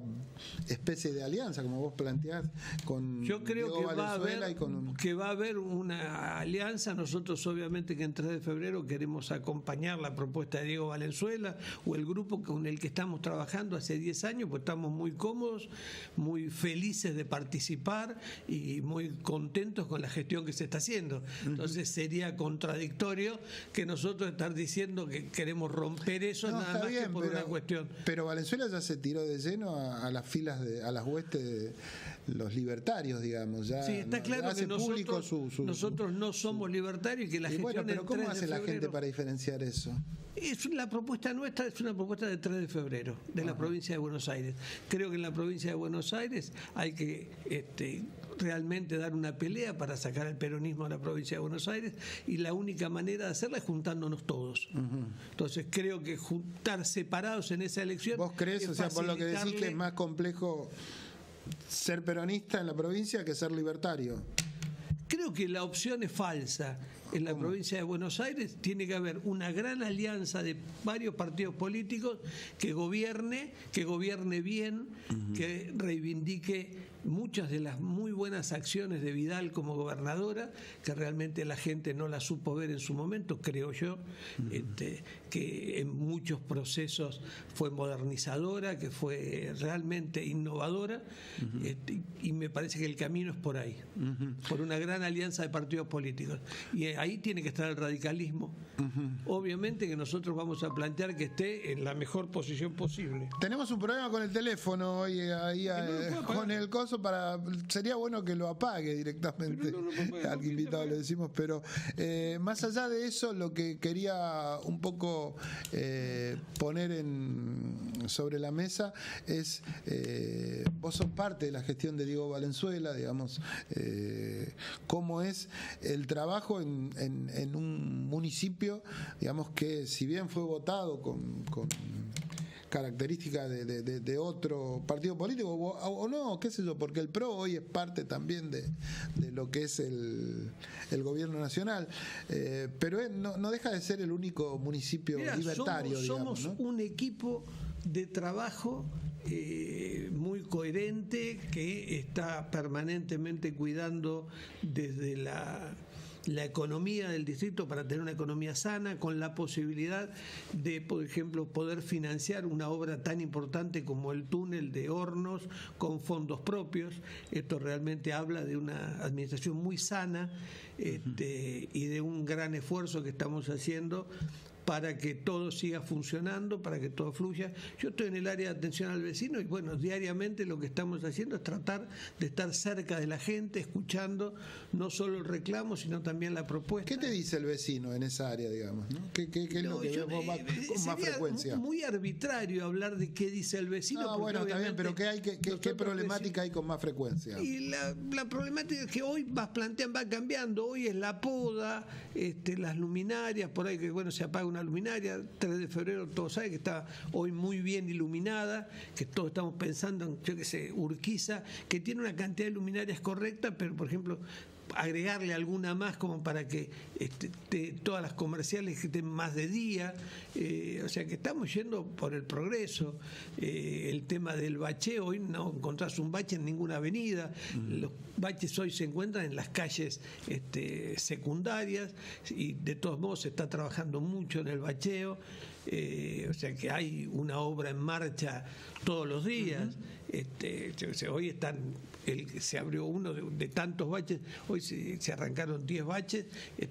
especie de alianza, como vos planteás, con Yo creo Diego que va a haber una alianza. Nosotros obviamente que en 3 de febrero queremos acompañar la propuesta de Diego Valenzuela o el grupo con el que estamos trabajando hace 10 años, pues estamos muy cómodos, muy felices de participar y muy contentos con la gestión que se está haciendo. Entonces sería contradictorio que nosotros estar diciendo que queremos romper eso nada más que por una cuestión. Pero Valenzuela ya se tiró de lleno a las filas, a las huestes de los libertarios, digamos. Ya sí, está claro que nosotros no somos libertarios y que la gestión... Bueno, pero ¿cómo hace la gente para diferenciar eso? La propuesta nuestra es una propuesta de 3 de febrero, de la provincia de Buenos Aires. Creo que en la provincia de Buenos Aires hay que realmente dar una pelea para sacar el peronismo a la provincia de Buenos Aires y la única manera de hacerla es juntándonos todos. Entonces creo que juntar separados en esa elección... ¿Vos crees, o sea, por lo que decís, que es más complejo ser peronista en la provincia que ser libertario? Creo que la opción es falsa. En la provincia de Buenos Aires tiene que haber una gran alianza de varios partidos políticos que gobierne bien, que reivindique muchas de las muy buenas acciones de Vidal como gobernadora, que realmente la gente no la supo ver en su momento, creo yo, que en muchos procesos fue modernizadora, que fue realmente innovadora, y me parece que el camino es por ahí, por una gran alianza de partidos políticos. Y ahí tiene que estar el radicalismo. Obviamente que nosotros vamos a plantear que esté en la mejor posición posible. Tenemos un problema con el teléfono hoy, ahí con el coso. famoso sería bueno que lo apague directamente al invitado, le decimos, pero más allá de eso, lo que quería un poco poner sobre la mesa es, vos sos parte de la gestión de Diego Valenzuela, digamos, cómo es el trabajo en un municipio, digamos, que si bien fue votado con características de otro partido político o no, qué sé yo, porque el PRO hoy es parte también de lo que es el gobierno nacional, pero no deja de ser el único municipio libertario. Somos un equipo de trabajo muy coherente que está permanentemente cuidando desde la economía del distrito para tener una economía sana, con la posibilidad de, por ejemplo, poder financiar una obra tan importante como el túnel de Hornos con fondos propios. Esto realmente habla de una administración muy sana y de un gran esfuerzo que estamos haciendo para que todo siga funcionando, para que todo fluya. Yo estoy en el área de atención al vecino y bueno, diariamente lo que estamos haciendo es tratar de estar cerca de la gente, escuchando no solo el reclamo, sino también la propuesta. ¿Qué te dice el vecino en esa área, digamos? ¿No? ¿Qué es lo que vemos con más frecuencia? Muy arbitrario hablar de qué dice el vecino. Bueno, está bien, pero ¿qué problemática hay con más frecuencia? Y la problemática es que hoy va cambiando. Hoy es la poda, las luminarias, por ahí que bueno, se apaga una luminaria, 3 de febrero todos saben que está hoy muy bien iluminada, que todos estamos pensando en, yo qué sé, Urquiza, que tiene una cantidad de luminarias correcta, pero por ejemplo agregarle alguna más como para que todas las comerciales estén más de día, o sea que estamos yendo por el progreso. El tema del bacheo, hoy no encontrás un bache en ninguna avenida, los baches hoy se encuentran en las calles secundarias y de todos modos se está trabajando mucho en el bacheo, o sea que hay una obra en marcha todos los días. Hoy se abrió uno de tantos baches, hoy se arrancaron 10 baches,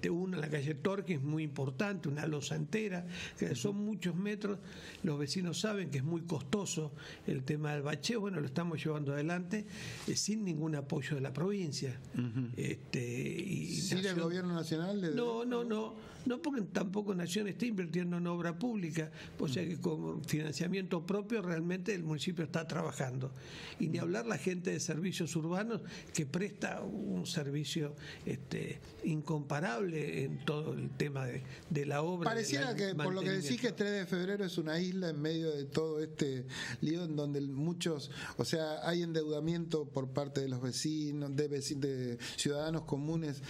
uno en la calle Torque es muy importante, una losa entera, son muchos metros. Los vecinos saben que es muy costoso el tema del bacheo, bueno, lo estamos llevando adelante sin ningún apoyo de la provincia. ¿Sí del gobierno nacional? No, porque tampoco Nación está invirtiendo en obra pública, o sea que con financiamiento propio realmente el municipio está trabajando. Y ni hablar la gente de servicios urbanos que presta un servicio incomparable en todo el tema de la obra. Pareciera que por lo que decís que 3 de febrero es una isla en medio de todo este lío en donde muchos, o sea, hay endeudamiento por parte de los vecinos, de ciudadanos comunes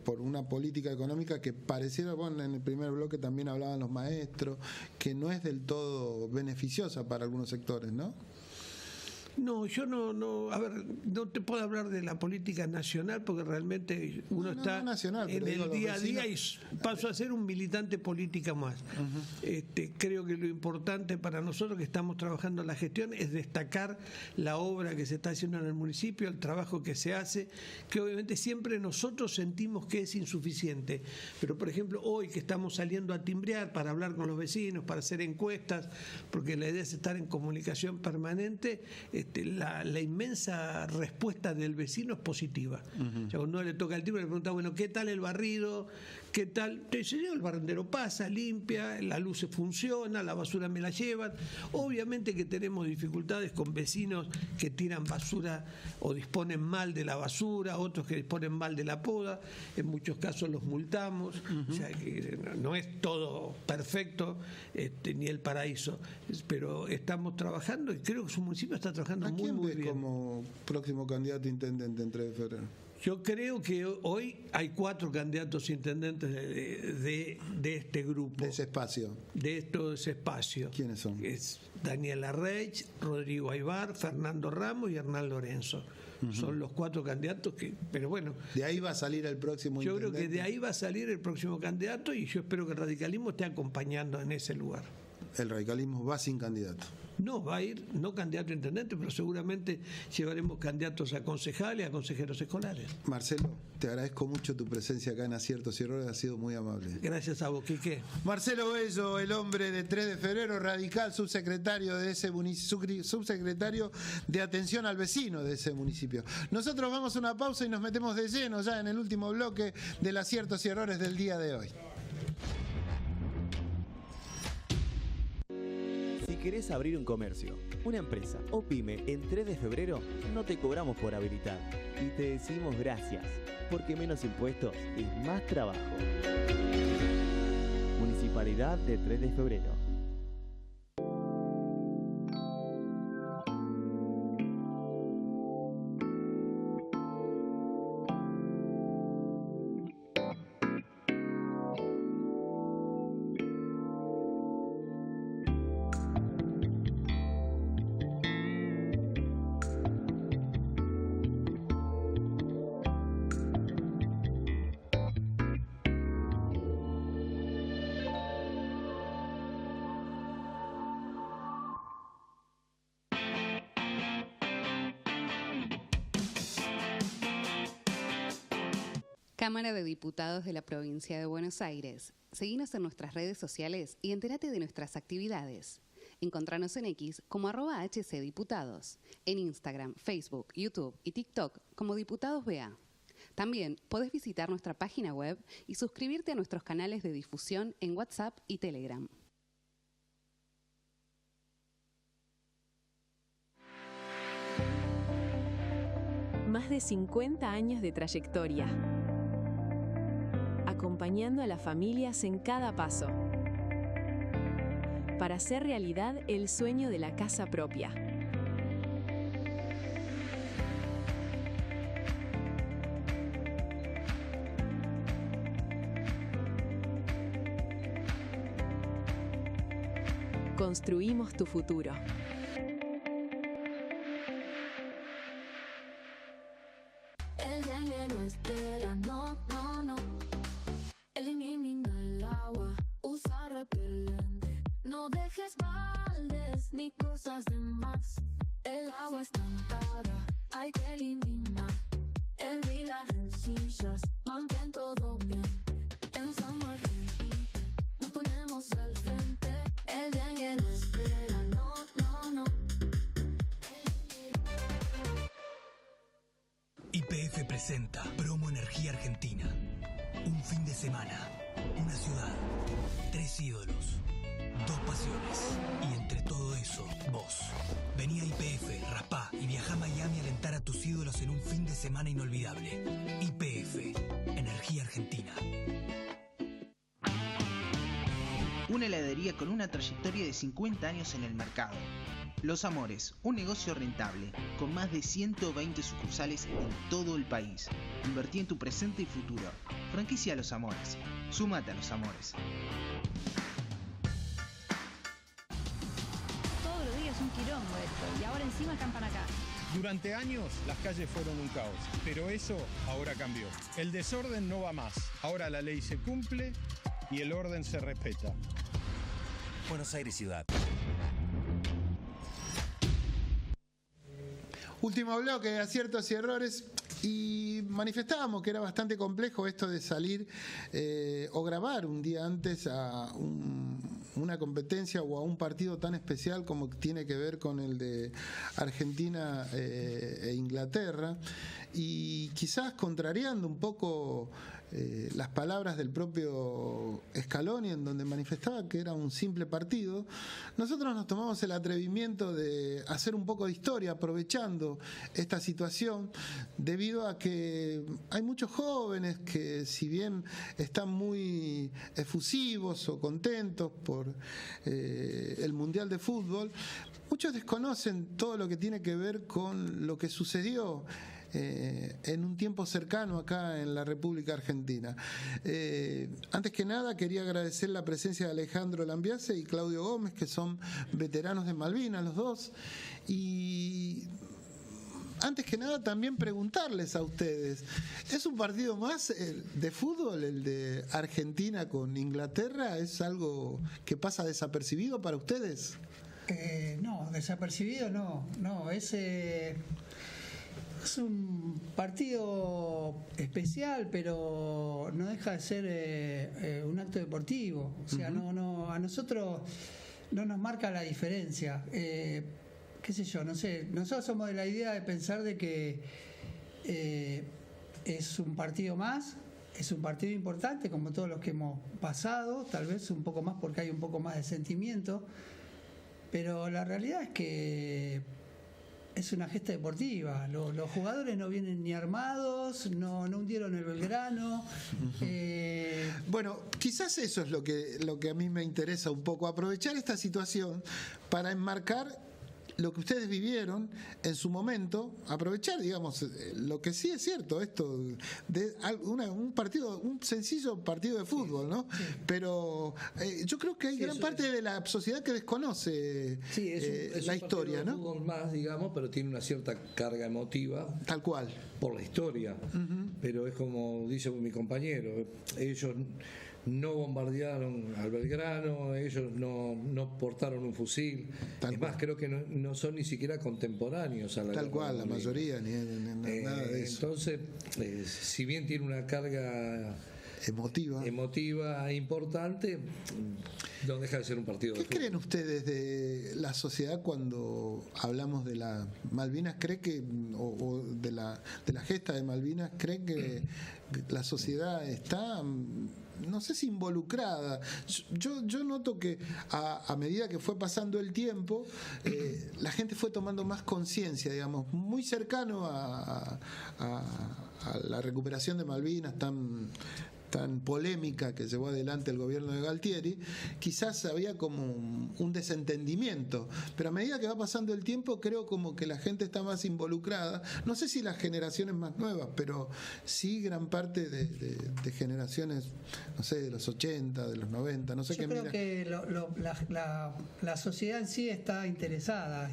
por una política económica que pareciera, bueno, en el primer bloque también hablaban los maestros, que no es del todo beneficiosa para algunos sectores, ¿no? No, yo no, a ver, no te puedo hablar de la política nacional porque realmente uno está nacional, en el día a día y paso a ser un militante política más. Creo que lo importante para nosotros que estamos trabajando en la gestión es destacar la obra que se está haciendo en el municipio, el trabajo que se hace, que obviamente siempre nosotros sentimos que es insuficiente. Pero por ejemplo, hoy que estamos saliendo a timbrear para hablar con los vecinos, para hacer encuestas, porque la idea es estar en comunicación permanente, la inmensa respuesta del vecino es positiva. O sea, cuando uno le toca el timbre le pregunta, bueno, ¿qué tal el barrido? ¿Qué tal? Entonces, el barrendero pasa, limpia, la luz funciona, la basura me la llevan. Obviamente que tenemos dificultades con vecinos que tiran basura o disponen mal de la basura, otros que disponen mal de la poda. En muchos casos los multamos. O sea, que no es todo perfecto, ni el paraíso. Pero estamos trabajando y creo que su municipio está trabajando muy bien. Como próximo candidato a intendente en 3 de febrero? Yo creo que hoy hay 4 candidatos intendentes de este grupo. De ese espacio. De todo ese espacio. ¿Quiénes son? Es Daniel Arreich, Rodrigo Aybar, Fernando Ramos y Hernán Lorenzo. Son los 4 candidatos pero bueno. De ahí va a salir el próximo intendente. Yo creo que de ahí va a salir el próximo candidato y yo espero que el radicalismo esté acompañando en ese lugar. el radicalismo va sin candidato. No, va a ir, no candidato a intendente, pero seguramente llevaremos candidatos a concejales, a consejeros escolares. Marcelo, te agradezco mucho tu presencia acá en Aciertos y Errores, ha sido muy amable. Gracias a vos, Quique. Marcelo Bello, el hombre de 3 de febrero, radical, subsecretario de ese subsecretario de atención al vecino de ese municipio. Nosotros vamos a una pausa y nos metemos de lleno ya en el último bloque del Aciertos y Errores del día de hoy. Si querés abrir un comercio, una empresa o pyme en 3 de febrero, no te cobramos por habilitar. Y te decimos gracias, porque menos impuestos es más trabajo. Municipalidad de 3 de febrero. Cámara de Diputados de la Provincia de Buenos Aires. Seguinos en nuestras redes sociales y entérate de nuestras actividades. Encontranos en X como @HCDiputados, en Instagram, Facebook, YouTube y TikTok como Diputados BA. También podés visitar nuestra página web y suscribirte a nuestros canales de difusión en WhatsApp y Telegram. Más de 50 años de trayectoria, acompañando a las familias en cada paso, para hacer realidad el sueño de la casa propia. Construimos tu futuro. El dengue no espera, no, no, no. Elimina el agua, usa repelente. No dejes baldes ni cosas de más. El agua estancada, hay que eliminar. Hervir las sillas, mantén todo bien. En San Martín nos ponemos al frente. El dengue no espera, no, no, no. YPF presenta Promo Energía Argentina. Un fin de semana, una ciudad, 3 ídolos, 2 pasiones y entre todo eso, vos. Vení a YPF, raspá y viajá a Miami a alentar a tus ídolos en un fin de semana inolvidable. YPF, Energía Argentina. Una heladería con una trayectoria de 50 años en el mercado. Los Amores, un negocio rentable, con más de 120 sucursales en todo el país. Invertí en tu presente y futuro. Franquicia Los Amores. Súmate a Los Amores. Todos los días un quilombo esto, y ahora encima acampan acá. Durante años las calles fueron un caos, pero eso ahora cambió. El desorden no va más. Ahora la ley se cumple y el orden se respeta. Buenos Aires Ciudad. Último bloque de Aciertos y Errores, y manifestábamos que era bastante complejo esto de salir o grabar un día antes a una competencia o a un partido tan especial como tiene que ver con el de Argentina e Inglaterra, y quizás contrariando un poco las palabras del propio Scaloni, en donde manifestaba que era un simple partido. Nosotros nos tomamos el atrevimiento de hacer un poco de historia aprovechando esta situación, debido a que hay muchos jóvenes que, si bien están muy efusivos o contentos por el Mundial de Fútbol, muchos desconocen todo lo que tiene que ver con lo que sucedió en un tiempo cercano acá en la República Argentina. Antes que nada quería agradecer la presencia de Alejandro Lambiase y Claudio Gómez, que son veteranos de Malvinas los dos, y antes que nada también preguntarles a ustedes, ¿es un partido más de fútbol el de Argentina con Inglaterra? ¿Es algo que pasa desapercibido para ustedes? No, desapercibido no, es un partido especial, pero no deja de ser un acto deportivo. O sea, no, a nosotros no nos marca la diferencia. Qué sé yo, no sé. Nosotros somos de la idea de pensar de que es un partido más, es un partido importante como todos los que hemos pasado, tal vez un poco más porque hay un poco más de sentimiento, pero la realidad es que es una gesta deportiva. Los jugadores no vienen ni armados, no hundieron el Belgrano. Bueno, quizás eso es lo que a mí me interesa un poco, aprovechar esta situación para enmarcar lo que ustedes vivieron en su momento, aprovechar, digamos, lo que sí es cierto, esto de un sencillo partido de fútbol, ¿no? Sí. Pero yo creo que hay gran parte de la sociedad que desconoce la historia, ¿no? Es un fútbol más, digamos, pero tiene una cierta carga emotiva. Tal cual. Por la historia. Pero es como dice mi compañero, ellos no bombardearon al Belgrano, ellos no portaron un fusil. Es más, creo que no son ni siquiera contemporáneos a la Tal cual, la mayoría, nada de eso. Entonces, si bien tiene una carga emotiva importante, no deja de ser un partido de fútbol. ¿Qué creen ustedes de la sociedad cuando hablamos de las Malvinas? ¿Cree que, o de la gesta de Malvinas, cree que la sociedad está, no sé si involucrada? Yo noto que a medida que fue pasando el tiempo, la gente fue tomando más conciencia, digamos, muy cercano a la recuperación de Malvinas tan polémica que llevó adelante el gobierno de Galtieri. Quizás había como un desentendimiento, pero a medida que va pasando el tiempo creo como que la gente está más involucrada, no sé si las generaciones más nuevas, pero sí gran parte de generaciones, no sé, de los 80, de los 90, no sé qué. Yo creo que la sociedad en sí está interesada,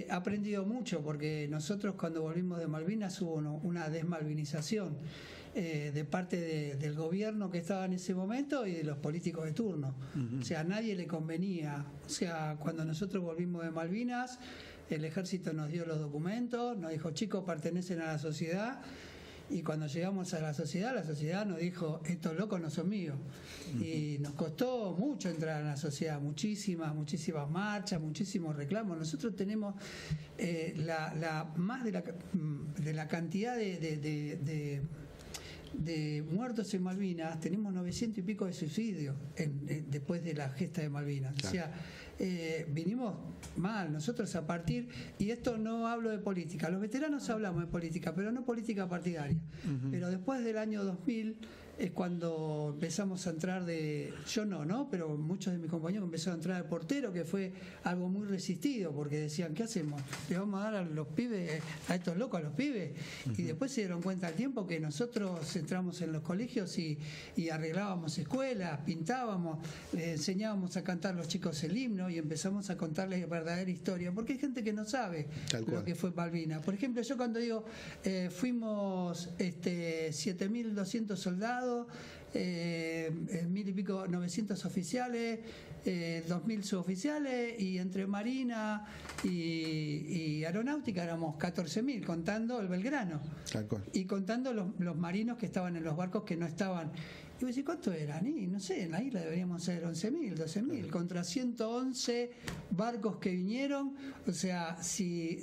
ha aprendido mucho, porque nosotros cuando volvimos de Malvinas hubo una desmalvinización de parte del gobierno que estaba en ese momento y de los políticos de turno. O sea, a nadie le convenía. O sea, cuando nosotros volvimos de Malvinas, el ejército nos dio los documentos, nos dijo, chicos, pertenecen a la sociedad. Y cuando llegamos a la sociedad nos dijo, estos locos no son míos. Y nos costó mucho entrar a la sociedad, muchísimas marchas, muchísimos reclamos. Nosotros tenemos más de la cantidad de muertos en Malvinas, tenemos 900 y pico de suicidios después de la gesta de Malvinas. Claro. O sea, vinimos mal nosotros a partir, y esto no hablo de política, los veteranos hablamos de política, pero no política partidaria. Pero después del año 2000 es cuando empezamos a entrar pero muchos de mis compañeros empezaron a entrar de portero, que fue algo muy resistido, porque decían, ¿qué hacemos? ¿Le vamos a dar a los pibes, a estos locos, a los pibes? Y después se dieron cuenta al tiempo que nosotros entramos en los colegios y arreglábamos escuelas, pintábamos, enseñábamos a cantar a los chicos el himno y empezamos a contarles verdadera historia, porque hay gente que no sabe lo que fue Malvinas. Por ejemplo, yo cuando digo fuimos 7.200 soldados, 1.000 y pico, 900 oficiales, 2.000 suboficiales, y entre Marina y Aeronáutica éramos 14.000, contando el Belgrano y contando los marinos que estaban en los barcos que no estaban. Y vos decís, ¿cuánto eran? Y no sé, en la isla deberíamos ser 11.000, 12.000, contra 111 barcos que vinieron. O sea, si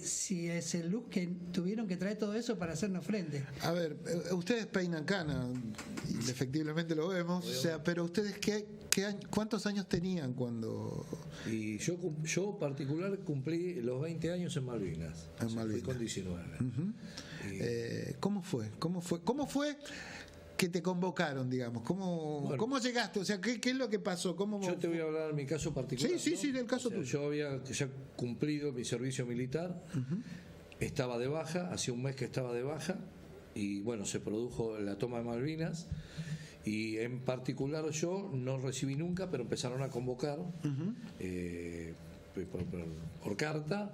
es el luz que tuvieron que traer todo eso para hacernos frente. A ver, ustedes peinan cana, y efectivamente lo vemos, o sea, pero ustedes ¿cuántos años tenían cuando...? Y yo particular cumplí los 20 años en Malvinas. Fui con 19. ¿Cómo fue? ¿Cómo fue que te convocaron, digamos? ¿Cómo llegaste? O sea, ¿qué es lo que pasó? Yo te voy a hablar de mi caso particular. Sí, del caso tuyo. Yo había ya cumplido mi servicio militar, estaba de baja, hacía un mes que estaba de baja, y bueno, se produjo la toma de Malvinas, y en particular yo no recibí nunca, pero empezaron a convocar por carta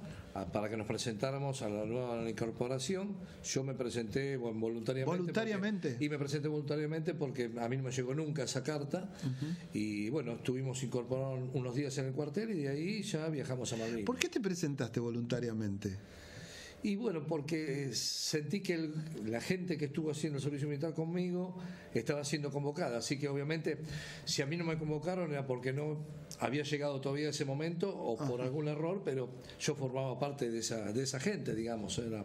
para que nos presentáramos a la nueva incorporación. Yo me presenté voluntariamente. Y me presenté voluntariamente porque a mí no me llegó nunca esa carta. Y bueno, estuvimos incorporados unos días en el cuartel y de ahí ya viajamos a Malvinas. ¿Por qué te presentaste voluntariamente? Y bueno, porque sentí que la gente que estuvo haciendo el servicio militar conmigo estaba siendo convocada, así que obviamente si a mí no me convocaron era porque no había llegado todavía ese momento o por algún error, pero yo formaba parte de esa gente, digamos, era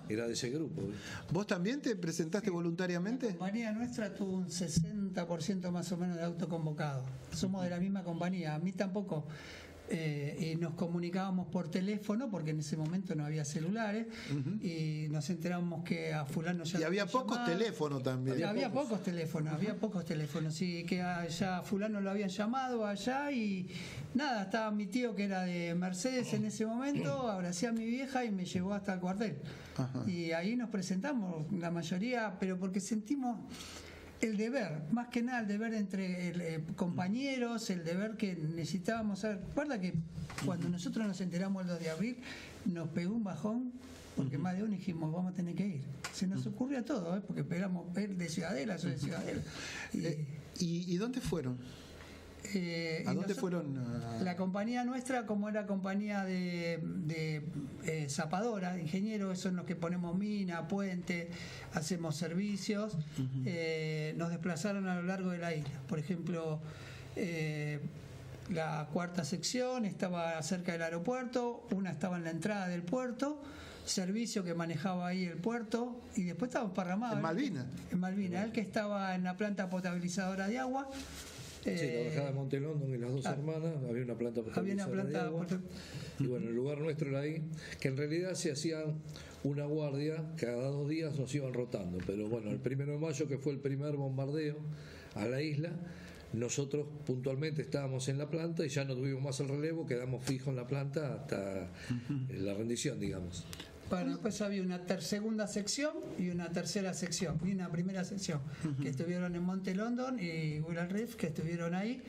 de ese grupo. ¿Vos también te presentaste voluntariamente? La compañía nuestra tuvo un 60% más o menos de autoconvocados. Somos de la misma compañía, a mí tampoco. Y nos comunicábamos por teléfono porque en ese momento no había celulares y nos enteramos que a fulano ya y había pocos teléfonos también. Había pocos teléfonos y que ya a fulano lo habían llamado allá y nada, estaba mi tío que era de Mercedes en ese momento, abracé a mi vieja y me llevó hasta el cuartel. Y ahí nos presentamos la mayoría, pero porque sentimos el deber, más que nada el deber entre compañeros, el deber que necesitábamos saber. Recuerda que cuando nosotros nos enteramos el 2 de abril nos pegó un bajón porque más de uno dijimos vamos a tener que ir. Se nos ocurrió todo, porque pegamos él de Ciudadela, yo de Ciudadela. ¿Y dónde fueron? ¿A dónde fueron? La compañía nuestra, como era compañía de zapadora, de ingenieros, son los que ponemos mina, puente, hacemos servicios, nos desplazaron a lo largo de la isla. Por ejemplo, la cuarta sección estaba cerca del aeropuerto, una estaba en la entrada del puerto, servicio que manejaba ahí el puerto, y después estaba parramado. ¿En Malvinas? En Malvinas, el que estaba en la planta potabilizadora de agua. Sí, la bajada de Monte London y las dos hermanas, había una planta potabilizadora de agua. Y bueno, el lugar nuestro era ahí, que en realidad se hacían una guardia, cada 2 días nos iban rotando, pero bueno, el 1 de mayo, que fue el primer bombardeo a la isla, nosotros puntualmente estábamos en la planta y ya no tuvimos más el relevo, quedamos fijos en la planta hasta la rendición, digamos. Bueno, después había una segunda sección y una tercera sección y una primera sección que estuvieron en Monte London y Willow Reef, que estuvieron ahí,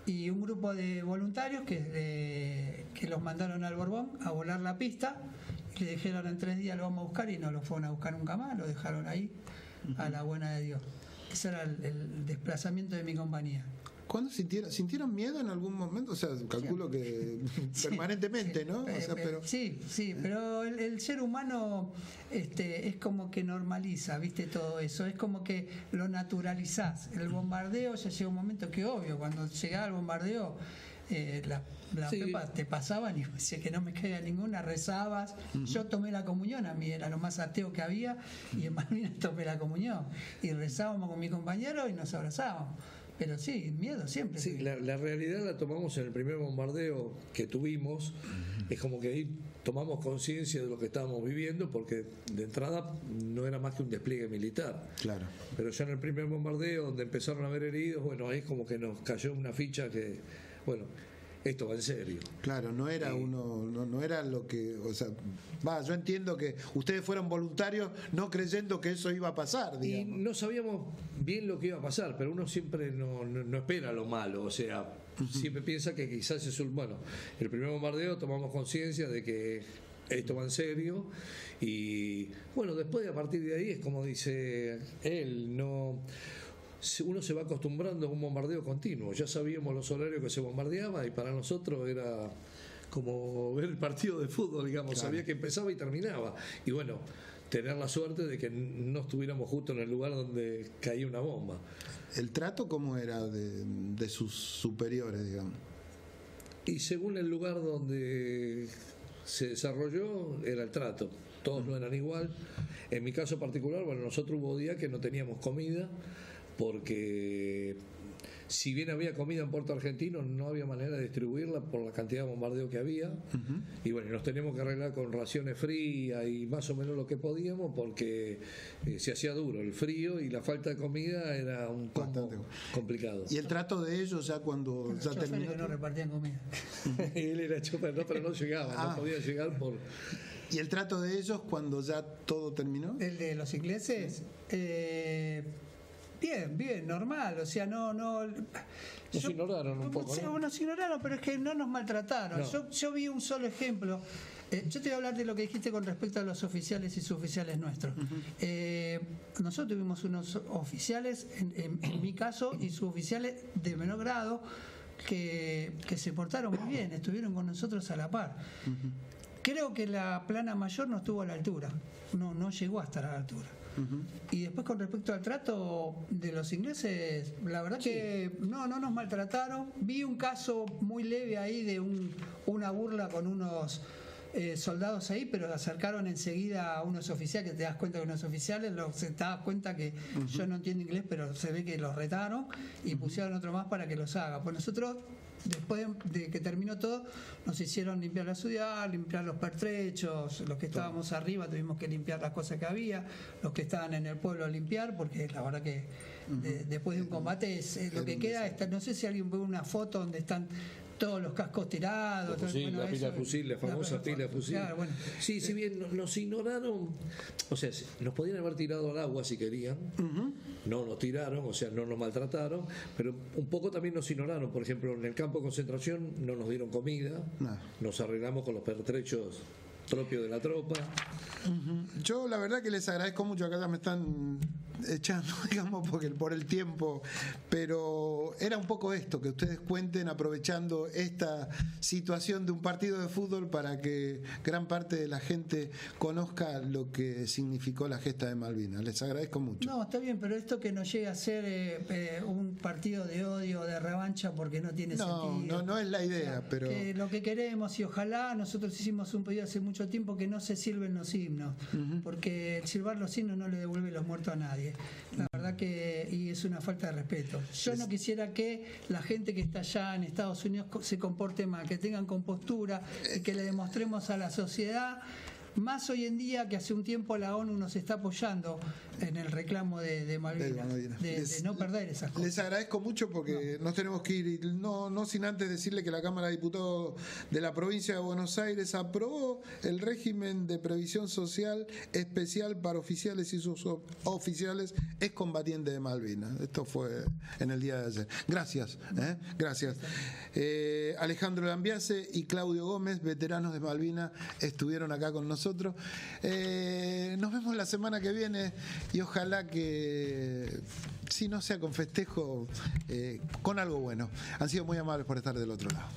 y un grupo de voluntarios que los mandaron al Borbón a volar la pista y le dijeron en 3 días lo vamos a buscar y no lo fueron a buscar nunca más, lo dejaron ahí a la buena de Dios. Ese era el desplazamiento de mi compañía. ¿Cuándo sintieron miedo en algún momento? O sea, calculo que permanentemente, ¿no? O sea, pero... Sí, pero el ser humano es como que normaliza, ¿viste? Todo eso, es como que lo naturalizás. El bombardeo ya llega un momento que obvio, cuando llegaba el bombardeo, las pepas te pasaban y decía que no me caía ninguna, rezabas. Yo tomé la comunión, a mí era lo más ateo que había, y en Malvinas tomé la comunión y rezábamos con mi compañero y nos abrazábamos. Pero sí, miedo siempre. Sí, la realidad la tomamos en el primer bombardeo que tuvimos. Es como que ahí tomamos conciencia de lo que estábamos viviendo, porque de entrada no era más que un despliegue militar. Claro. Pero ya en el primer bombardeo, donde empezaron a haber heridos, bueno, ahí es como que nos cayó una ficha que, bueno, esto va en serio. Claro, no era no era lo que, o sea, yo entiendo que ustedes fueron voluntarios no creyendo que eso iba a pasar, digamos. Y no sabíamos bien lo que iba a pasar, pero uno siempre no espera lo malo, o sea, siempre piensa que quizás es bueno, el primer bombardeo tomamos conciencia de que esto va en serio y bueno, después a partir de ahí es como dice él, uno se va acostumbrando a un bombardeo continuo. Ya sabíamos los horarios que se bombardeaba y para nosotros era como ver el partido de fútbol, digamos. Claro. Sabía que empezaba y terminaba. Y bueno, tener la suerte de que no estuviéramos justo en el lugar donde caía una bomba. ¿El trato cómo era de sus superiores, digamos? Y según el lugar donde se desarrolló, era el trato. Todos no eran igual. En mi caso particular, bueno, nosotros hubo días que no teníamos comida, porque si bien había comida en Puerto Argentino, no había manera de distribuirla por la cantidad de bombardeo que había. Y bueno, nos teníamos que arreglar con raciones frías y más o menos lo que podíamos, porque se hacía duro el frío y la falta de comida era un poco complicado. ¿Y el trato de ellos ya cuando ya terminó? No repartían comida. Él era chofer, no, pero no llegaba, no podía llegar por... ¿Y el trato de ellos cuando ya todo terminó? ¿El de los ingleses? Bien, normal, o sea, Nos ignoraron un poco, ¿no? Nos ignoraron, pero es que no nos maltrataron. No. Yo vi un solo ejemplo. Yo te voy a hablar de lo que dijiste con respecto a los oficiales y suboficiales nuestros. Nosotros tuvimos unos oficiales, en mi caso, y suboficiales de menor grado, que se portaron muy bien, estuvieron con nosotros a la par. Creo que la plana mayor no estuvo a la altura, no llegó a estar a la altura. Y después con respecto al trato de los ingleses, la verdad que no nos maltrataron. Vi un caso muy leve ahí de una burla con unos soldados ahí, pero acercaron enseguida a unos oficiales, que te das cuenta que unos oficiales, te das cuenta que yo no entiendo inglés, pero se ve que los retaron y pusieron otro más para que los haga. Pues nosotros, después de que terminó todo, nos hicieron limpiar la ciudad, limpiar los pertrechos, los que estábamos arriba tuvimos que limpiar las cosas que había, los que estaban en el pueblo limpiar, porque la verdad que después de un combate lo que queda, no sé si alguien ve una foto donde están todos los cascos tirados, la pila de fusil, la famosa pila de fusil. Claro, bueno. Sí, si bien nos ignoraron, o sea, nos podían haber tirado al agua si querían, no nos tiraron, o sea, no nos maltrataron, pero un poco también nos ignoraron. Por ejemplo, en el campo de concentración no nos dieron comida, nos arreglamos con los pertrechos propios de la tropa. Yo la verdad que les agradezco mucho, acá ya me están echando, digamos, por el tiempo, pero era un poco esto, que ustedes cuenten aprovechando esta situación de un partido de fútbol para que gran parte de la gente conozca lo que significó la gesta de Malvinas. Les agradezco mucho. No, está bien, pero esto que no llegue a ser un partido de odio, de revancha, porque no tiene sentido. No es la idea, o sea, pero que lo que queremos, y ojalá, nosotros hicimos un pedido hace mucho tiempo que no se sirven los himnos, porque el silbar los himnos no le devuelve los muertos a nadie. La verdad que y es una falta de respeto. Yo no quisiera que la gente que está allá en Estados Unidos se comporte mal, que tengan compostura y que le demostremos a la sociedad, más hoy en día que hace un tiempo la ONU nos está apoyando en el reclamo de Malvinas, de no perder esas cosas. Les agradezco mucho porque nos tenemos que ir, y no sin antes decirle que la Cámara de Diputados de la provincia de Buenos Aires aprobó el régimen de previsión social especial para oficiales y suboficiales excombatientes de Malvinas. Esto fue en el día de ayer. Gracias. Gracias. Alejandro Lambiase y Claudio Gómez, veteranos de Malvinas, estuvieron acá con nosotros. Nos vemos la semana que viene y ojalá que, si no sea con festejo, con algo bueno. Han sido muy amables por estar del otro lado.